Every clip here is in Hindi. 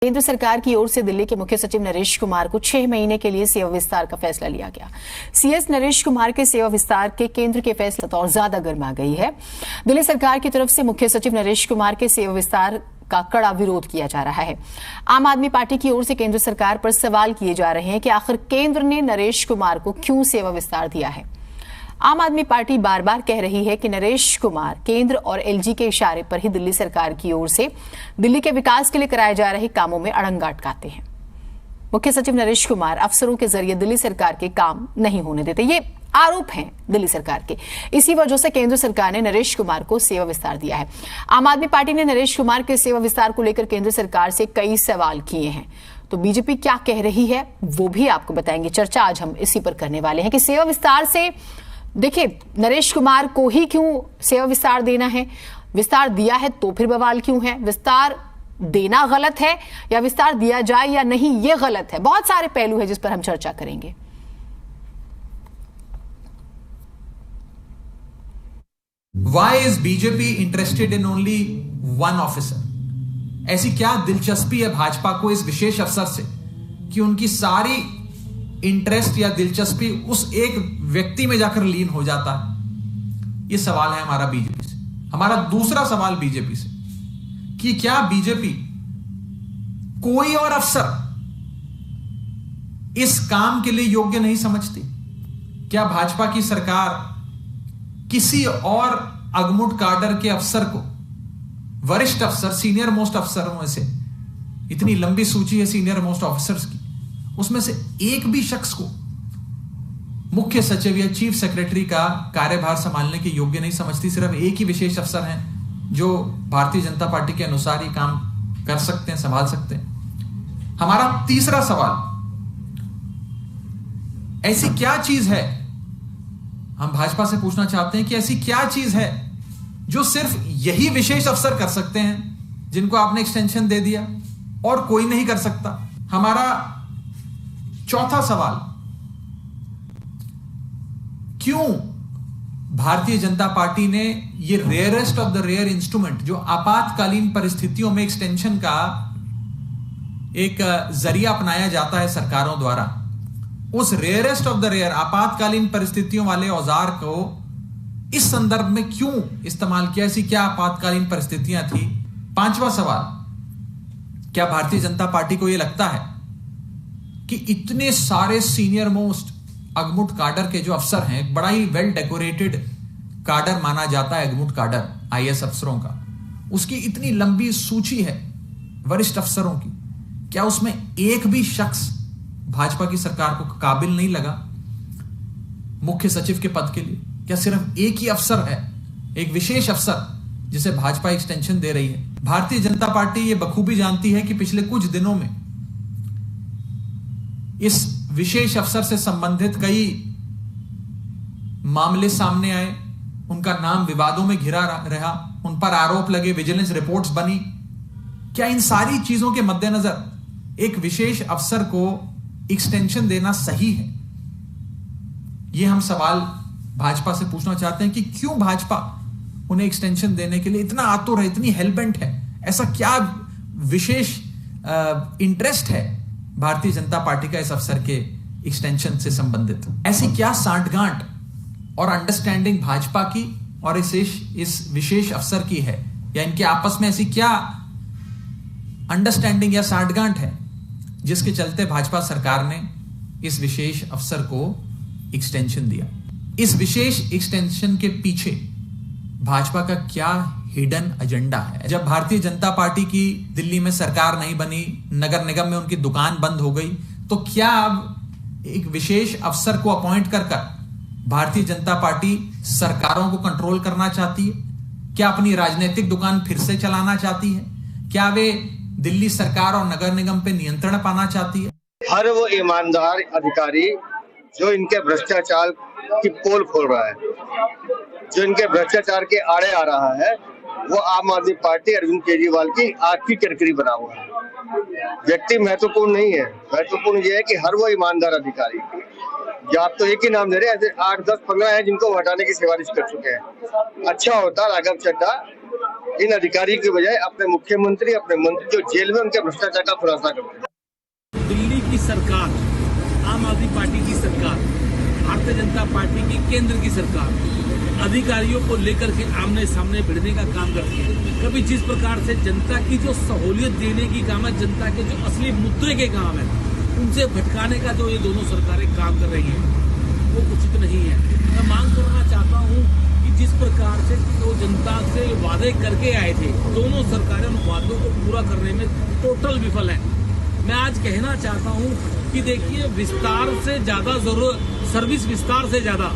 केंद्र सरकार की ओर से दिल्ली के मुख्य सचिव नरेश कुमार को 6 महीने के लिए सेवा विस्तार का फैसला लिया गया। सीएस नरेश कुमार के सेवा विस्तार के केंद्र के फैसले तो और ज्यादा गर्मा गई है। दिल्ली सरकार की तरफ से मुख्य सचिव नरेश कुमार के सेवा विस्तार का कड़ा विरोध किया जा रहा है। आम आदमी पार्टी की ओर से केंद्र सरकार पर सवाल किए जा रहे हैं कि आखिर केंद्र ने नरेश कुमार को क्यों सेवा विस्तार दिया है। आम आदमी पार्टी बार बार कह रही है कि नरेश कुमार केंद्र और एलजी के इशारे पर ही दिल्ली सरकार की ओर से दिल्ली के विकास के लिए कराए जा रहे कामों में अड़ंगा अटकाते हैं। मुख्य सचिव नरेश कुमार अफसरों के जरिए दिल्ली सरकार के काम नहीं होने देते, ये आरोप हैं दिल्ली सरकार के। इसी वजह से केंद्र सरकार ने नरेश कुमार को सेवा विस्तार दिया है। आम आदमी पार्टी ने नरेश कुमार के सेवा विस्तार को लेकर केंद्र सरकार से कई सवाल किए हैं। तो बीजेपी क्या कह रही है वो भी आपको बताएंगे। चर्चा आज हम इसी पर करने वाले हैं कि सेवा विस्तार से देखिए नरेश कुमार को ही क्यों सेवा विस्तार देना है, विस्तार दिया है तो फिर बवाल क्यों है, विस्तार देना गलत है या विस्तार दिया जाए या नहीं ये गलत है। बहुत सारे पहलू है जिस पर हम चर्चा करेंगे। Why is BJP interested in only one officer? ऐसी क्या दिलचस्पी है भाजपा को इस विशेष अफसर से कि उनकी सारी इंटरेस्ट या दिलचस्पी उस एक व्यक्ति में जाकर लीन हो जाता है। यह सवाल है हमारा बीजेपी से। हमारा दूसरा सवाल बीजेपी से कि क्या बीजेपी कोई और अफसर इस काम के लिए योग्य नहीं समझती? क्या भाजपा की सरकार किसी और अगमुट काडर के अफसर को, वरिष्ठ अफसर, सीनियर मोस्ट अफसरों में से, इतनी लंबी सूची है सीनियर मोस्ट ऑफिसर्स की, उसमें से एक भी शख्स को मुख्य सचिव या चीफ सेक्रेटरी का कार्यभार संभालने के योग्य नहीं समझती? सिर्फ एक ही विशेष अफसर हैं जो भारतीय जनता पार्टी के अनुसार ही काम कर सकते हैं, संभाल सकते हैं। हमारा तीसरा सवाल, ऐसी क्या चीज है, हम भाजपा से पूछना चाहते हैं कि ऐसी क्या चीज है जो सिर्फ यही विशेष अफसर कर सकते हैं, जिनको आपने एक्सटेंशन दे दिया और कोई नहीं कर सकता? हमारा चौथा सवाल, क्यों भारतीय जनता पार्टी ने ये rarest of the rare instrument, जो आपातकालीन परिस्थितियों में एक्सटेंशन का एक जरिया अपनाया जाता है सरकारों द्वारा, उस रेयरेस्ट ऑफ द रेयर आपातकालीन परिस्थितियों वाले औजार को इस संदर्भ में क्यों इस्तेमाल किया? ऐसी क्या आपातकालीन परिस्थितियां थी? पांचवा सवाल, क्या भारतीय जनता पार्टी को यह लगता है कि इतने सारे सीनियर मोस्ट अगमुट काडर के जो अफसर हैं, एक बड़ा ही वेल डेकोरेटेड काडर माना जाता है अगमुट काडर आईएएस अफसरों का, उसकी इतनी लंबी सूची है वरिष्ठ अफसरों की, क्या उसमें एक भी शख्स भाजपा की सरकार को काबिल नहीं लगा मुख्य सचिव के पद के लिए? क्या सिर्फ एक ही अफसर है, एक विशेष अफसर जिसे भाजपा एक्सटेंशन दे रही है? भारतीय जनता पार्टी ये बखूबी जानती है कि पिछले कुछ दिनों में इस विशेष अफसर से संबंधित कई मामले सामने आए, उनका नाम विवादों में घिरा रहा, उन पर आरोप लगे, विजिलेंस रिपोर्ट्स बनी। क्या इन सारी चीजों के मद्देनजर एक विशेष अफसर को एक्सटेंशन देना सही है? यह हम सवाल भाजपा से पूछना चाहते हैं कि क्यों भाजपा उन्हें एक्सटेंशन देने के लिए इतना आतुर है, इतनी हेलबेंट है? ऐसा क्या विशेष इंटरेस्ट है भारतीय जनता पार्टी का इस अफसर के एक्सटेंशन से संबंधित? ऐसी क्या सांठगांठ और अंडरस्टैंडिंग भाजपा की और इस विशेष अफसर की है, या इनके आपस में ऐसी क्या अंडरस्टैंडिंग या सांठगांठ है जिसके चलते भाजपा सरकार ने इस विशेष अफसर को एक्सटेंशन दिया? इस विशेष एक्सटेंशन के पीछे भाजपा का क्या हिडन एजेंडा है? जब भारतीय जनता पार्टी की दिल्ली में सरकार नहीं बनी, नगर निगम में उनकी दुकान बंद हो गई, तो क्या अब एक विशेष अफसर को अपॉइंट कर भारतीय जनता पार्टी सरकारों को कंट्रोल करना चाहती है? क्या अपनी राजनीतिक दुकान फिर से चलाना चाहती है? क्या वे दिल्ली सरकार और नगर निगम पे नियंत्रण पाना चाहती है? हर वो ईमानदार अधिकारी जो इनके भ्रष्टाचार की पोल खोल रहा है, जो इनके भ्रष्टाचार के आड़े आ रहा है, वो आम आदमी पार्टी अरविंद केजरीवाल की आग की टरकरी बना हुआ है। व्यक्ति महत्वपूर्ण नहीं है, महत्वपूर्ण ये है कि हर वो ईमानदार अधिकारी, जो आप तो एक ही नाम दे रहे हैं, ऐसे 8, 10, 15 हैं जिनको हटाने की सिफारिश कर चुके हैं। अच्छा होता राघव चड्ढा इन अधिकारी की बजाय अपने मुख्यमंत्री, अपने मंत्री जो जेल में उनके भ्रष्टाचार का खुलासा करते हैं। दिल्ली की सरकार, आम आदमी पार्टी की सरकार, भारतीय जनता पार्टी की केंद्र की सरकार अधिकारियों को लेकर के आमने सामने भिड़ने का काम करती है। कभी जिस प्रकार से जनता की जो सहूलियत देने की काम है, जनता के जो असली मुद्दे के काम है, उनसे भटकाने का जो ये दोनों सरकारें काम कर रही हैं, वो उचित नहीं है। मैं मांग करना चाहता हूँ कि जिस प्रकार से वो जनता से वादे करके आए थे, दोनों सरकारें उन वादों को पूरा करने में टोटल विफल है। मैं आज कहना चाहता हूँ कि देखिए, विस्तार से ज्यादा जरूरत, सर्विस विस्तार से ज्यादा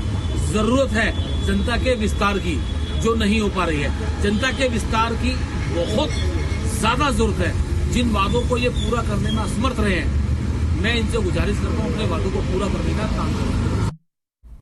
जरूरत है जनता के विस्तार की, जो नहीं हो पा रही है। जनता के विस्तार की बहुत ज्यादा जरूरत है। जिन वादों को ये पूरा करने में असमर्थ रहे हैं, मैं इनसे गुजारिश करता हूँ अपने वादों को पूरा करने का काम करें।